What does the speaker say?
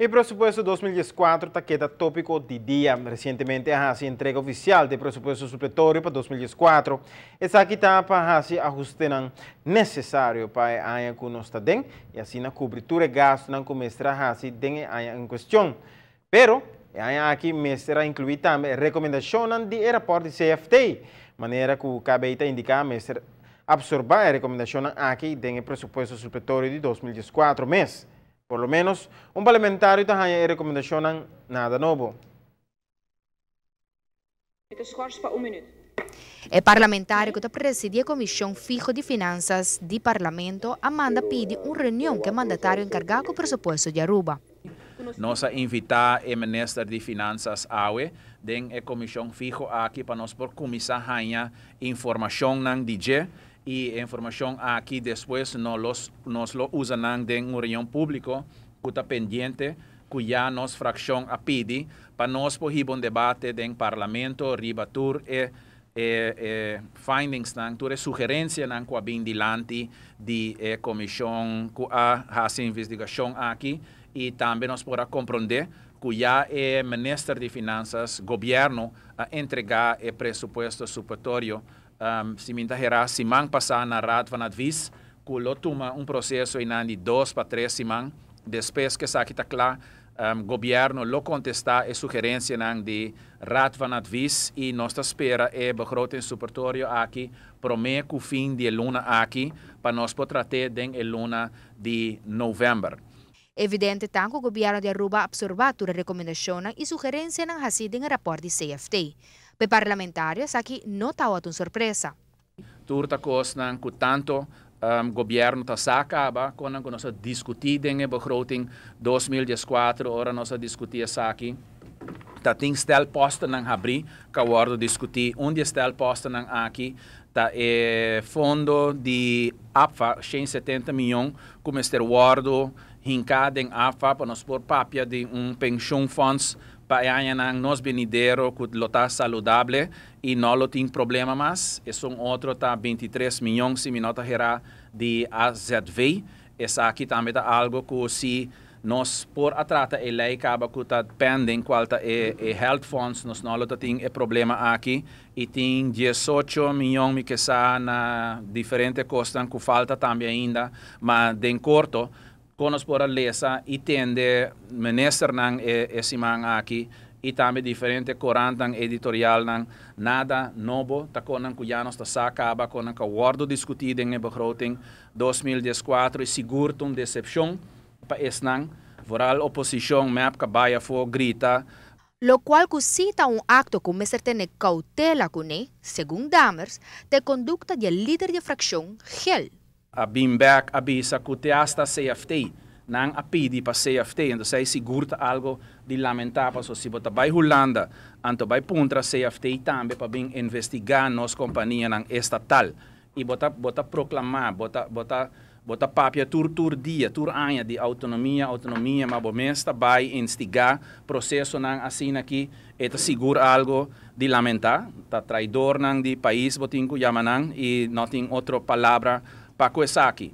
El presupuesto 2014 queda tópico de día. Recientemente se entrega oficial de presupuesto supletorio para 2014. Esta aquí está para hacer ajuste necesario para a que nos está den y así na cobertura de gasto na que mestra así den en cuestión. Pero aquí mestra incluir también recomendación de rapport de CFT, manera que cabeita indica mestra absorber a recomendación aquí den el presupuesto supletorio de 2014 mes. Por lo menos, un parlamentario tem recomendação nada novo. O parlamentário que preside a Comissão Fijo de Finanças do Parlamento, Amanda pede uma reunião que o mandatário encargado do presupuesto de Aruba. Nós invitar o ministro de Finanças AUE, den a Comissão Fijo aqui para nós por começar a informação ng DJ. E a informação aqui depois nós lo usamos em uma reunião pública que está pendente, que já nossa fração a pedir para nós poder um debate no parlamento, ribatur e findings, sugerência que vem diante da comissão que faz investigação aqui e também nós podemos compreender que já o ministro de Finanças, governo, a entregar o presupuesto supletorio. Se me interessa, se man passar na Raad van Advies, que lo toma processo de 2 para 3 semanas, depois que está claro, governo lo contestar a sugerência de Raad van Advies e nós espera o begroting supletorio aqui, promete que o fim de luna aqui, para nós poder tratar de luna de novembro. Evidente tanto o governo de Aruba absorver a recomendação e sugerência ng hasid ng rapport de CFT. Para parlamentários, aqui não está uma surpresa. Turta coisa que tanto governo está acaba quando nós discutimos em begroting 2014, ora nós discutimos aqui. Tá tem stel posten nang abri, que agora discutir stel posten nang aqui, tá fundo de AFA 170 milhões, como este guardo hincado em AFA para nós por papia de pension funds para nós benidero que lota saludável e não lo tem problema mais. Esse outro tá 23 milhões se minota gera de AZV. Essa aqui também tá algo que se nós por atrata a lei acaba que tá pending qual tá health funds nós não lo tem problema aqui e tem 18 milhões que está na diferente costas que falta também ainda, mas de corto nós por lesa e tende minister nang esse man aqui e também diferente corantang editorial nang nada novo ta konan kuya nós ta acaba konan ka wardo discutido em begroting 2014 e seguro decepção pa esnang vooral oposição map ka baya fo grita lo qual cita acto com mestre tene cautela kune segundo Damers de conduta de líder de fração gel a Bimberg abisa que te hasta CFT nang apidi para CFT então sei seguro algo de lamentável so se bota by Holanda anto by puntra CFT também para bem investigar nos companhia nang estatal e bota proclamar bota papia tur dia tur anya de autonomia mas bom está by instigar processo nang assim aqui eta seguro algo de lamentar tá traidor nang de país botinho yamanang e não tem outra palavra para coisa aqui